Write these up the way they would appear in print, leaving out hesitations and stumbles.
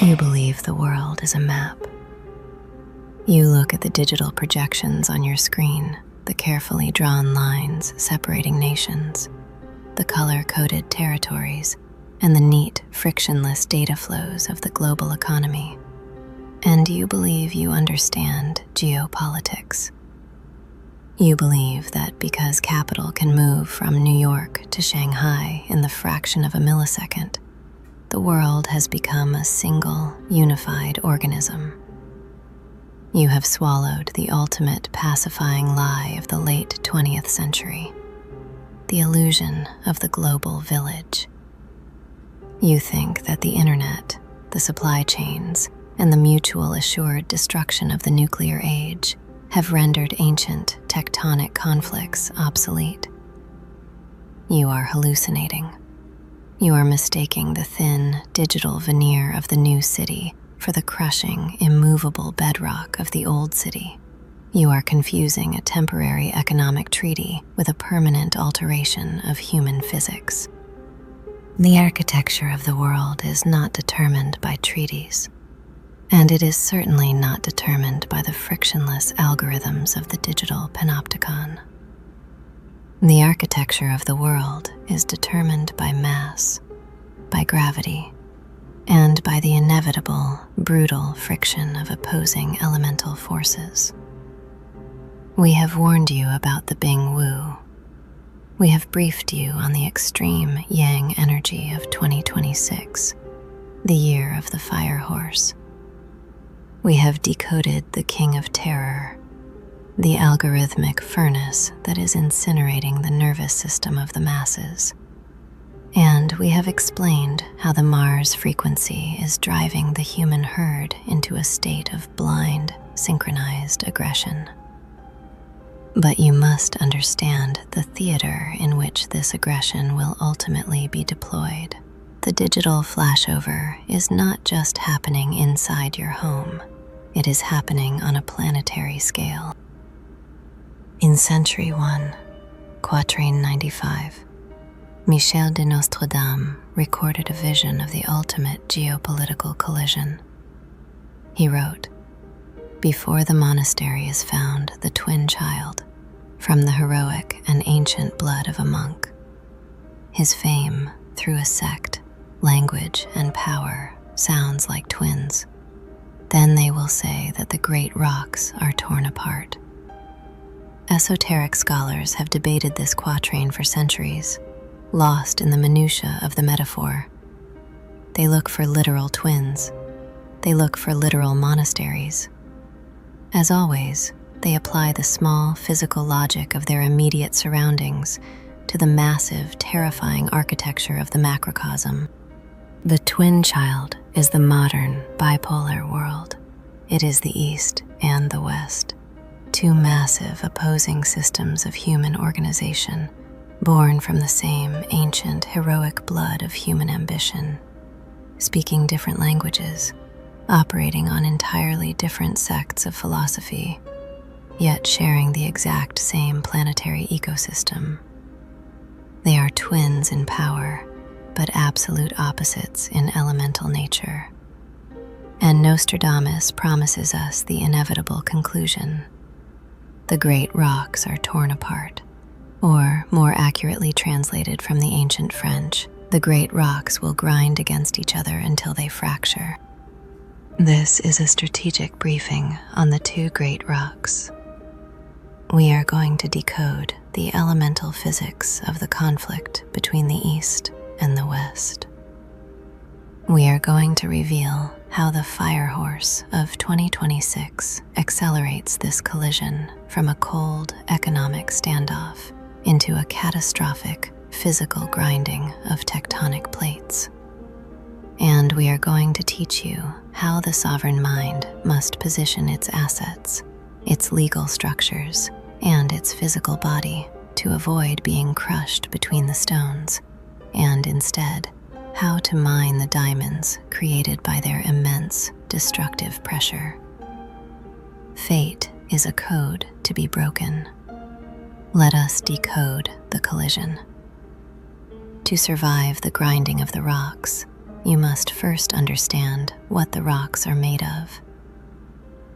You believe the world is a map. You look at the digital projections on your screen, the carefully drawn lines separating nations, the color-coded territories, and the neat, frictionless data flows of the global economy. And you believe you understand geopolitics. You believe that because capital can move from New York to Shanghai in the fraction of a millisecond, the world has become a single, unified organism. You have swallowed the ultimate pacifying lie of the late 20th century, the illusion of the global village. You think that the internet, the supply chains, and the mutual assured destruction of the nuclear age have rendered ancient tectonic conflicts obsolete. You are hallucinating. You are mistaking the thin, digital veneer of the new city for the crushing, immovable bedrock of the old city. You are confusing a temporary economic treaty with a permanent alteration of human physics. The architecture of the world is not determined by treaties, and it is certainly not determined by the frictionless algorithms of the digital panopticon. The architecture of the world is determined by mass, by gravity, and by the inevitable, brutal friction of opposing elemental forces. We have warned you about the Bing Wu. We have briefed you on the extreme yang energy of 2026, the year of the fire horse. We have decoded the king of terror, the algorithmic furnace that is incinerating the nervous system of the masses. And we have explained how the Mars frequency is driving the human herd into a state of blind, synchronized aggression. But you must understand the theater in which this aggression will ultimately be deployed. The digital flashover is not just happening inside your home. It is happening on a planetary scale. In Century 1, Quatrain 95, Michel de Nostradamus recorded a vision of the ultimate geopolitical collision. He wrote, "Before the monastery is found the twin child, from the heroic and ancient blood of a monk. His fame through a sect, language, and power sounds like twins. Then they will say that the great rocks are torn apart." Esoteric scholars have debated this quatrain for centuries, lost in the minutiae of the metaphor. They look for literal twins. They look for literal monasteries. As always, they apply the small physical logic of their immediate surroundings to the massive, terrifying architecture of the macrocosm. The twin child is the modern, bipolar world. It is the East and the West, two massive opposing systems of human organization, born from the same ancient, heroic blood of human ambition, speaking different languages, operating on entirely different sects of philosophy, yet sharing the exact same planetary ecosystem. They are twins in power, but absolute opposites in elemental nature. And Nostradamus promises us the inevitable conclusion. The great rocks are torn apart, or more accurately translated from the ancient French, the great rocks will grind against each other until they fracture. This is a strategic briefing on the two great rocks. We are going to decode the elemental physics of the conflict between the East and the West. We are going to reveal how the fire horse of 2026 accelerates this collision from a cold economic standoff into a catastrophic physical grinding of tectonic plates. And we are going to teach you how the sovereign mind must position its assets, its legal structures, and its physical body to avoid being crushed between the stones, and instead, how to mine the diamonds created by their immense destructive pressure. Fate is a code to be broken. Let us decode the collision. To survive the grinding of the rocks, you must first understand what the rocks are made of.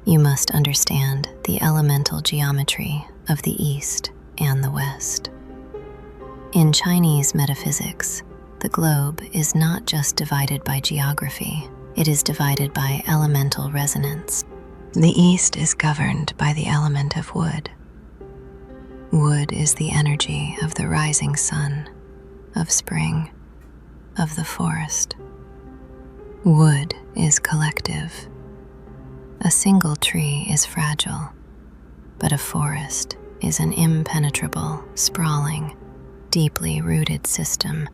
You must understand the elemental geometry of the East and the West. In Chinese metaphysics, the globe is not just divided by geography, it is divided by elemental resonance. The East is governed by the element of wood. Wood is the energy of the rising sun, of spring, of the forest. Wood is collective. A single tree is fragile, but a forest is an impenetrable, sprawling, deeply rooted system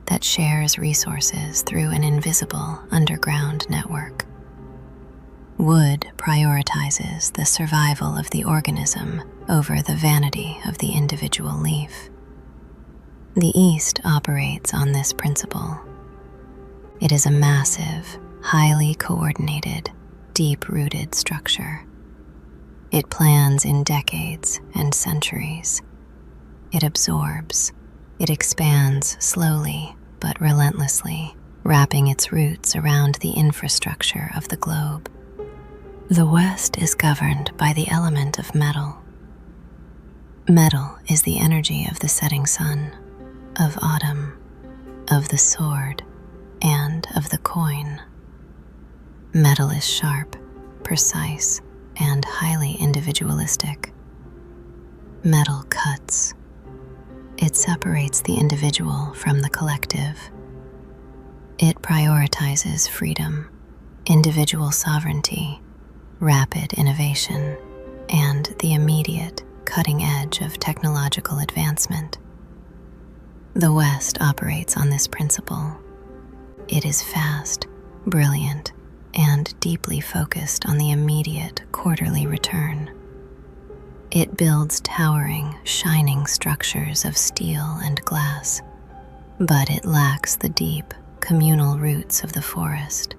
that shares resources through an invisible underground network. Wood prioritizes the survival of the organism over the vanity of the individual leaf. The East operates on this principle. It is a massive, highly coordinated, deep-rooted structure. It plans in decades and centuries. It absorbs. It expands slowly but relentlessly, wrapping its roots around the infrastructure of the globe. The West is governed by the element of metal. Metal is the energy of the setting sun, of autumn, of the sword, and of the coin. Metal is sharp, precise, and highly individualistic. Metal cuts. It separates the individual from the collective. It prioritizes freedom, individual sovereignty, rapid innovation, and the immediate cutting edge of technological advancement. The West operates on this principle. It is fast, brilliant, and deeply focused on the immediate quarterly return. It builds towering, shining structures of steel and glass, but it lacks the deep, communal roots of the forest.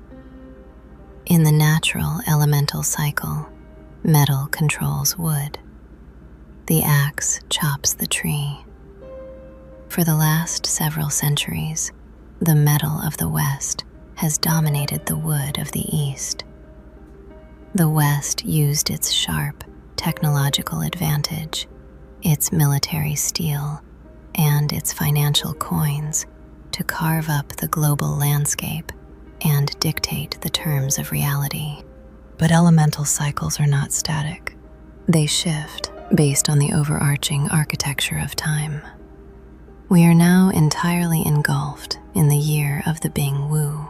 In the natural elemental cycle, metal controls wood. The axe chops the tree. For the last several centuries, the metal of the West has dominated the wood of the East. The West used its sharp, technological advantage, its military steel, and its financial coins to carve up the global landscape and dictate the terms of reality. But elemental cycles are not static. They shift based on the overarching architecture of time. We are now entirely engulfed in the year of the Bing Wu,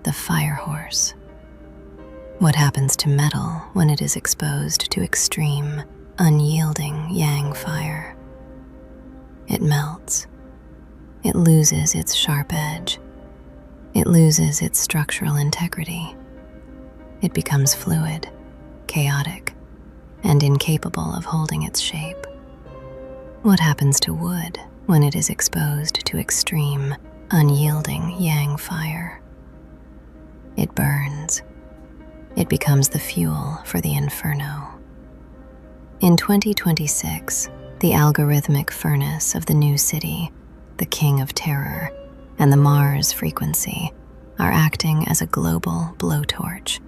the fire horse. What happens to metal when it is exposed to extreme, unyielding yang fire? It melts. It loses its sharp edge. It loses its structural integrity. It becomes fluid, chaotic, and incapable of holding its shape. What happens to wood when it is exposed to extreme, unyielding yang fire? It burns. It becomes the fuel for the inferno. In 2026, the algorithmic furnace of the new city, the King of Terror, and the Mars frequency are acting as a global blowtorch,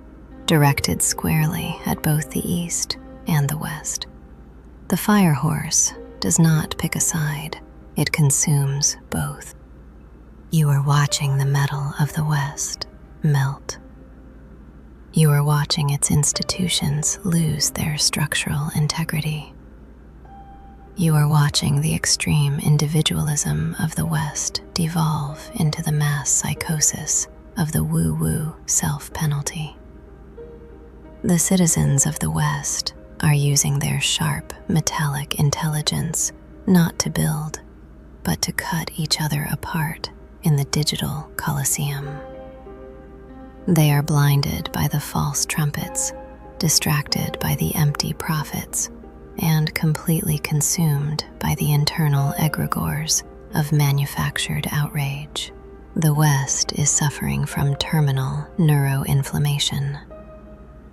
directed squarely at both the East and the West. The fire horse does not pick a side, it consumes both. You are watching the metal of the West melt. You are watching its institutions lose their structural integrity. You are watching the extreme individualism of the West devolve into the mass psychosis of the woo-woo self-penalty. The citizens of the West are using their sharp, metallic intelligence not to build, but to cut each other apart in the digital Colosseum. They are blinded by the false trumpets, distracted by the empty prophets, and completely consumed by the internal egregores of manufactured outrage. The West is suffering from terminal neuroinflammation.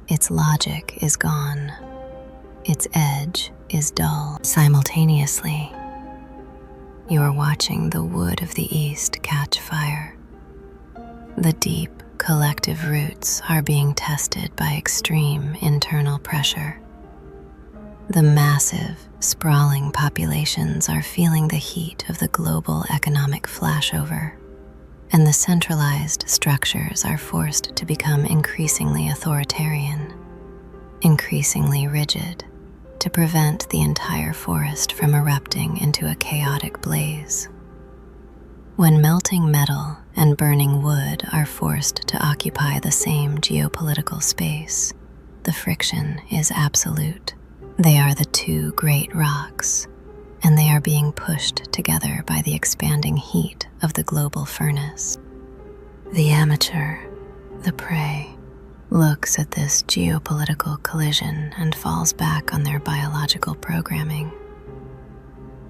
Its logic is gone. Its edge is dull. Simultaneously, you are watching the wood of the East catch fire. The deep, collective roots are being tested by extreme internal pressure. The massive, sprawling populations are feeling the heat of the global economic flashover, and the centralized structures are forced to become increasingly authoritarian, increasingly rigid, to prevent the entire forest from erupting into a chaotic blaze. When melting metal and burning wood are forced to occupy the same geopolitical space, the friction is absolute. They are the two great rocks, and they are being pushed together by the expanding heat of the global furnace. The amateur, the prey, looks at this geopolitical collision and falls back on their biological programming.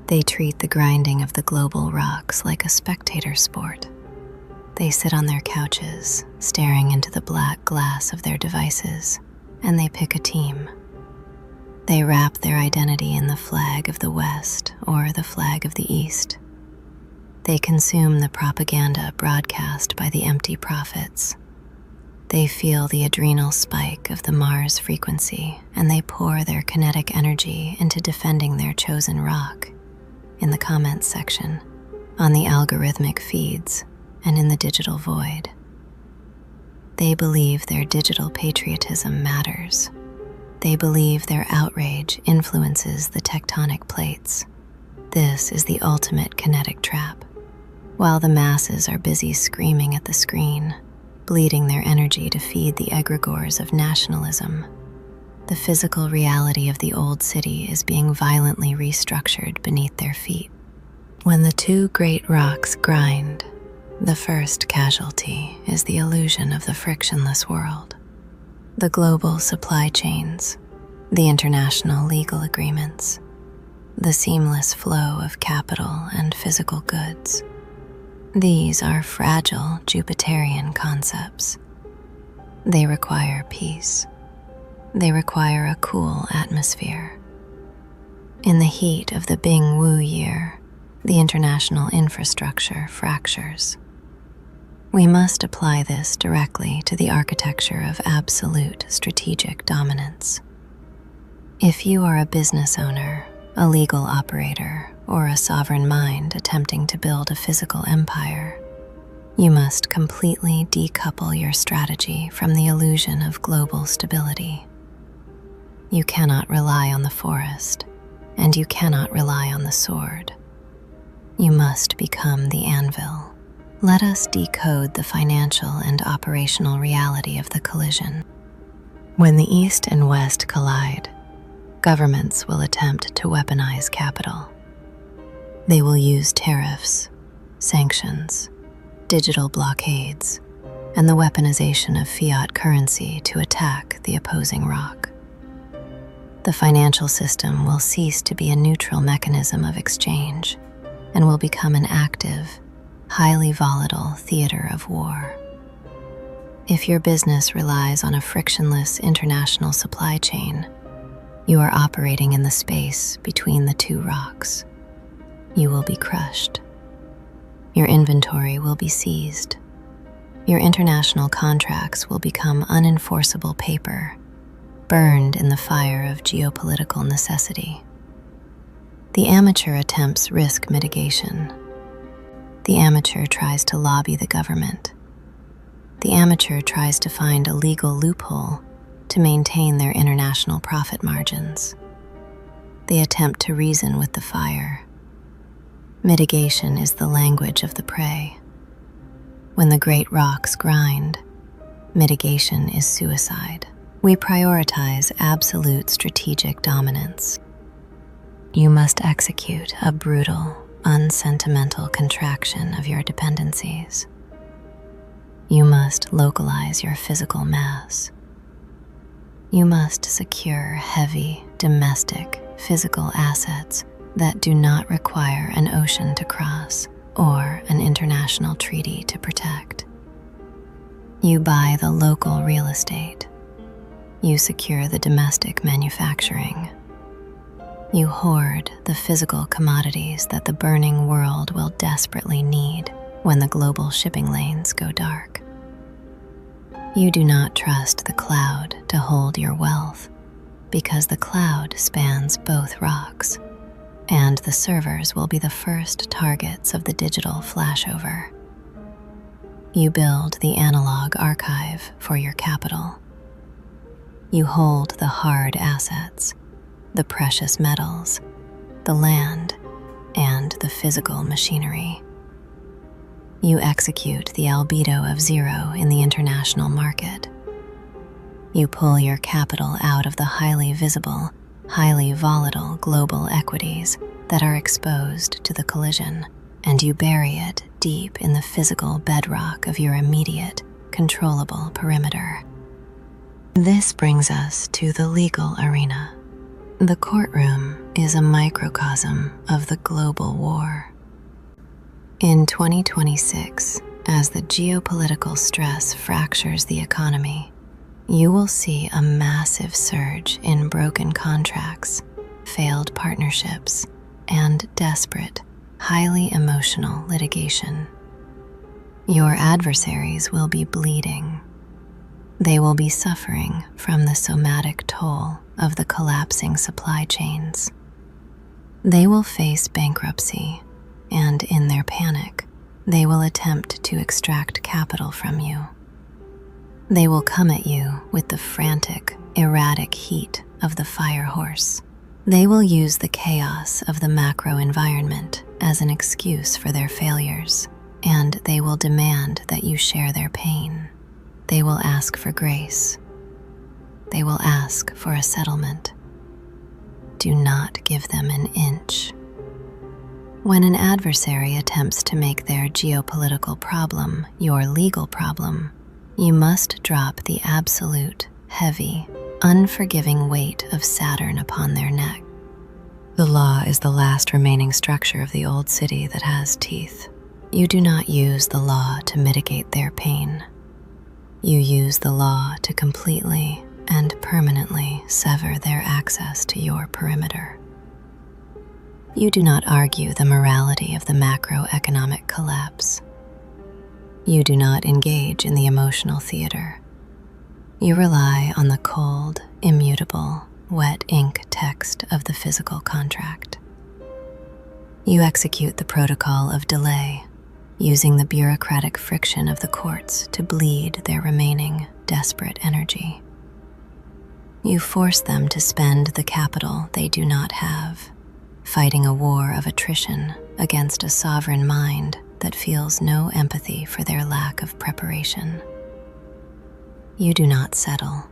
They treat the grinding of the global rocks like a spectator sport. They sit on their couches, staring into the black glass of their devices, and they pick a team. They wrap their identity in the flag of the West or the flag of the East. They consume the propaganda broadcast by the empty prophets. They feel the adrenal spike of the Mars frequency, and they pour their kinetic energy into defending their chosen rock in the comments section, on the algorithmic feeds, and in the digital void. They believe their digital patriotism matters. They believe their outrage influences the tectonic plates. This is the ultimate kinetic trap. While the masses are busy screaming at the screen, bleeding their energy to feed the egregores of nationalism, the physical reality of the old city is being violently restructured beneath their feet. When the two great rocks grind, the first casualty is the illusion of the frictionless world. The global supply chains, the international legal agreements, the seamless flow of capital and physical goods. These are fragile Jupiterian concepts. They require peace. They require a cool atmosphere. In the heat of the Bing Wu year, the international infrastructure fractures. We must apply this directly to the architecture of absolute strategic dominance. If you are a business owner, a legal operator, or a sovereign mind attempting to build a physical empire, you must completely decouple your strategy from the illusion of global stability. You cannot rely on the forest, and you cannot rely on the sword. You must become the anvil. Let us decode the financial and operational reality of the collision. When the East and West collide, governments will attempt to weaponize capital. They will use tariffs, sanctions, digital blockades, and the weaponization of fiat currency to attack the opposing rock. The financial system will cease to be a neutral mechanism of exchange and will become an active, highly volatile theater of war. If your business relies on a frictionless international supply chain, you are operating in the space between the two rocks. You will be crushed. Your inventory will be seized. Your international contracts will become unenforceable paper, burned in the fire of geopolitical necessity. The amateur attempts risk mitigation. The amateur tries to lobby the government. The amateur tries to find a legal loophole to maintain their international profit margins. They attempt to reason with the fire. Mitigation is the language of the prey. When the great rocks grind, mitigation is suicide. We prioritize absolute strategic dominance. You must execute a brutal, unsentimental contraction of your dependencies. You must localize your physical mass. You must secure heavy, domestic, physical assets that do not require an ocean to cross or an international treaty to protect. You buy the local real estate. You secure the domestic manufacturing. You hoard the physical commodities that the burning world will desperately need when the global shipping lanes go dark. You do not trust the cloud to hold your wealth because the cloud spans both rocks, and the servers will be the first targets of the digital flashover. You build the analog archive for your capital. You hold the hard assets, the precious metals, the land, and the physical machinery. You execute the albedo of zero in the international market. You pull your capital out of the highly visible, highly volatile global equities that are exposed to the collision, and you bury it deep in the physical bedrock of your immediate, controllable perimeter. This brings us to the legal arena. The courtroom is a microcosm of the global war. In 2026, as the geopolitical stress fractures the economy, you will see a massive surge in broken contracts, failed partnerships, and desperate, highly emotional litigation. Your adversaries will be bleeding. They will be suffering from the somatic toll of the collapsing supply chains. They will face bankruptcy, and in their panic, they will attempt to extract capital from you. They will come at you with the frantic, erratic heat of the fire horse. They will use the chaos of the macro environment as an excuse for their failures, and they will demand that you share their pain. They will ask for grace. They will ask for a settlement. Do not give them an inch. When an adversary attempts to make their geopolitical problem your legal problem, you must drop the absolute, heavy, unforgiving weight of Saturn upon their neck. The law is the last remaining structure of the old city that has teeth. You do not use the law to mitigate their pain. You use the law to completely and permanently sever their access to your perimeter. You do not argue the morality of the macroeconomic collapse. You do not engage in the emotional theater. You rely on the cold, immutable, wet ink text of the physical contract. You execute the protocol of delay, using the bureaucratic friction of the courts to bleed their remaining desperate energy. You force them to spend the capital they do not have, fighting a war of attrition against a sovereign mind that feels no empathy for their lack of preparation. You do not settle.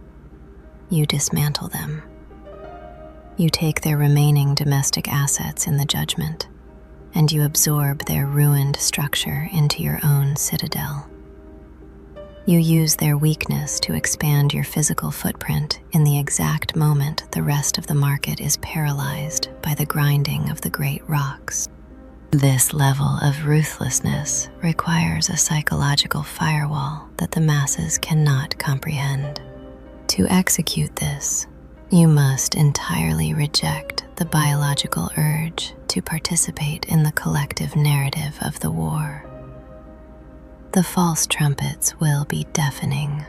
You dismantle them. You take their remaining domestic assets in the judgment, and you absorb their ruined structure into your own citadel. You use their weakness to expand your physical footprint in the exact moment the rest of the market is paralyzed by the grinding of the great rocks. This level of ruthlessness requires a psychological firewall that the masses cannot comprehend. To execute this, you must entirely reject the biological urge to participate in the collective narrative of the war. The false trumpets will be deafening.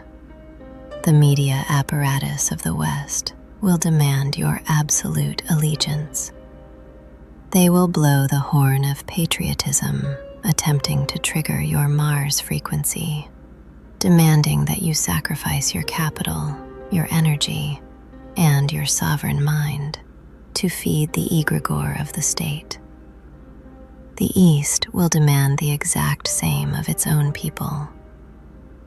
The media apparatus of the West will demand your absolute allegiance. They will blow the horn of patriotism, attempting to trigger your Mars frequency, demanding that you sacrifice your capital, your energy, and your sovereign mind to feed the egregore of the state. The East will demand the exact same of its own people.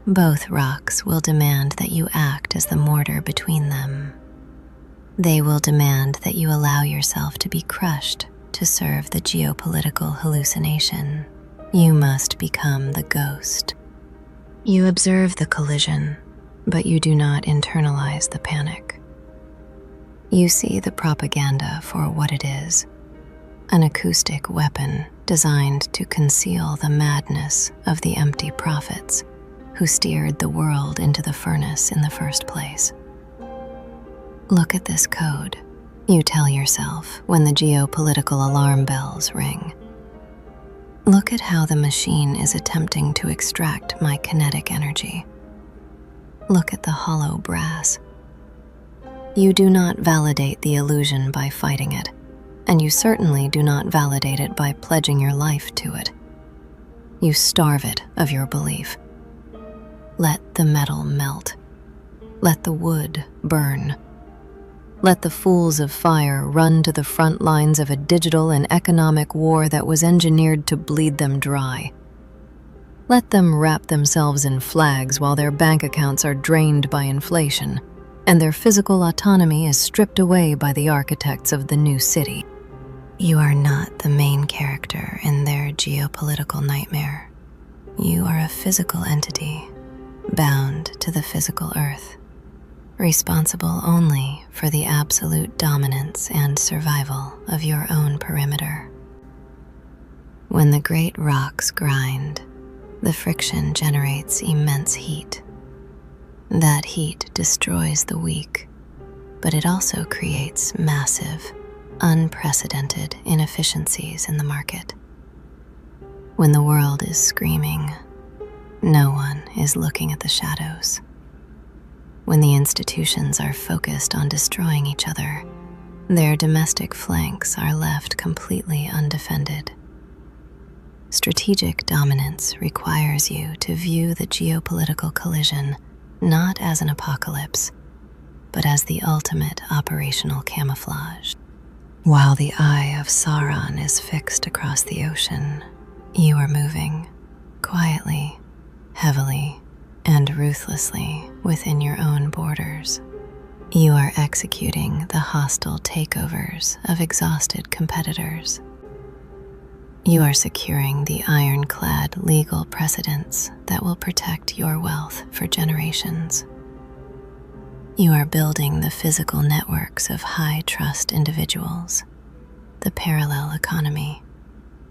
Both rocks will demand that you act as the mortar between them. They will demand that you allow yourself to be crushed to serve the geopolitical hallucination. You must become the ghost. You observe the collision, but you do not internalize the panic. You see the propaganda for what it is, an acoustic weapon designed to conceal the madness of the empty prophets who steered the world into the furnace in the first place. Look at this code, you tell yourself when the geopolitical alarm bells ring. Look at how the machine is attempting to extract my kinetic energy. Look at the hollow brass. You do not validate the illusion by fighting it, and you certainly do not validate it by pledging your life to it. You starve it of your belief. Let the metal melt. Let the wood burn. Let the fools of fire run to the front lines of a digital and economic war that was engineered to bleed them dry. Let them wrap themselves in flags while their bank accounts are drained by inflation, and their physical autonomy is stripped away by the architects of the new city. You are not the main character in their geopolitical nightmare. You are a physical entity, bound to the physical earth, responsible only for the absolute dominance and survival of your own perimeter. When the great rocks grind, the friction generates immense heat. That heat destroys the weak, but it also creates massive, unprecedented inefficiencies in the market. When the world is screaming, no one is looking at the shadows. When the institutions are focused on destroying each other, their domestic flanks are left completely undefended. Strategic dominance requires you to view the geopolitical collision not as an apocalypse, but as the ultimate operational camouflage. While the eye of Sauron is fixed across the ocean, you are moving quietly, heavily, and ruthlessly within your own borders. You are executing the hostile takeovers of exhausted competitors. You are securing the ironclad legal precedents that will protect your wealth for generations. You are building the physical networks of high-trust individuals, the parallel economy,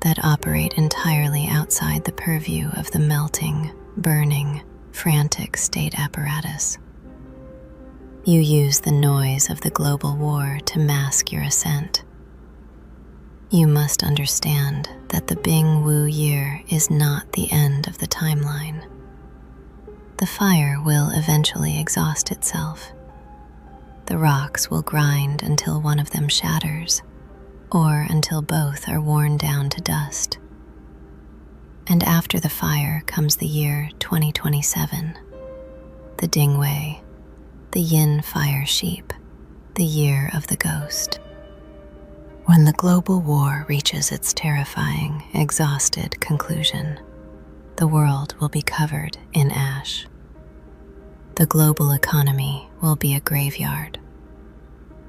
that operate entirely outside the purview of the melting, burning, frantic state apparatus. You use the noise of the global war to mask your ascent. You must understand that the Bing Wu year is not the end of the timeline. The fire will eventually exhaust itself. The rocks will grind until one of them shatters, or until both are worn down to dust. And after the fire comes the year 2027, the Dingwei, the Yin fire sheep, the year of the ghost. When the global war reaches its terrifying, exhausted conclusion, the world will be covered in ash. The global economy will be a graveyard.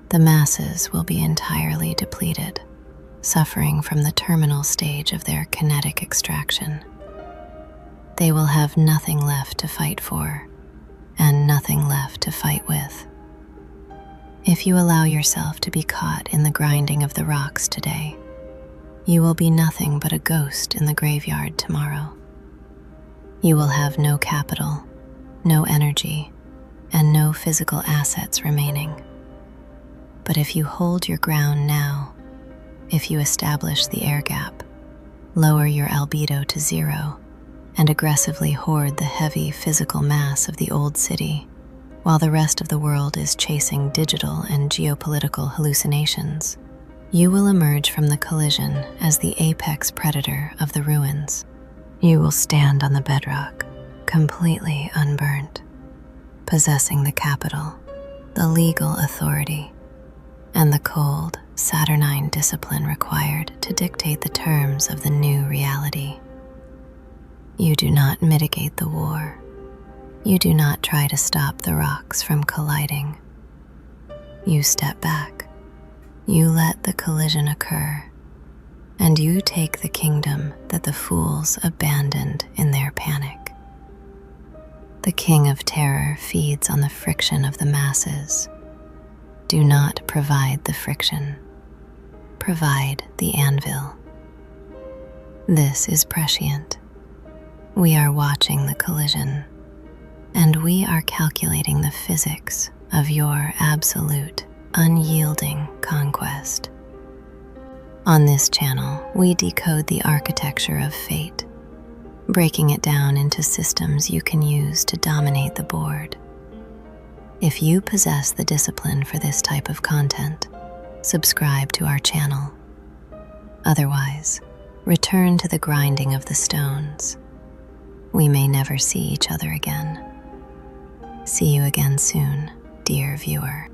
The masses will be entirely depleted, suffering from the terminal stage of their kinetic extraction. They will have nothing left to fight for, and nothing left to fight with. If you allow yourself to be caught in the grinding of the rocks today, you will be nothing but a ghost in the graveyard tomorrow. You will have no capital, no energy, and no physical assets remaining. But if you hold your ground now, if you establish the air gap, lower your albedo to zero, and aggressively hoard the heavy physical mass of the old city, while the rest of the world is chasing digital and geopolitical hallucinations, you will emerge from the collision as the apex predator of the ruins. You will stand on the bedrock, completely unburnt, possessing the capital, the legal authority, and the cold, saturnine discipline required to dictate the terms of the new reality. You do not mitigate the war. You do not try to stop the rocks from colliding. You step back. You let the collision occur, and you take the kingdom that the fools abandoned in their panic. The king of terror feeds on the friction of the masses. Do not provide the friction. Provide the anvil. This is prescient. We are watching the collision, and we are calculating the physics of your absolute, unyielding conquest. On this channel, we decode the architecture of fate, breaking it down into systems you can use to dominate the board. If you possess the discipline for this type of content, subscribe to our channel. Otherwise, return to the grinding of the stones. We may never see each other again. See you again soon, dear viewer.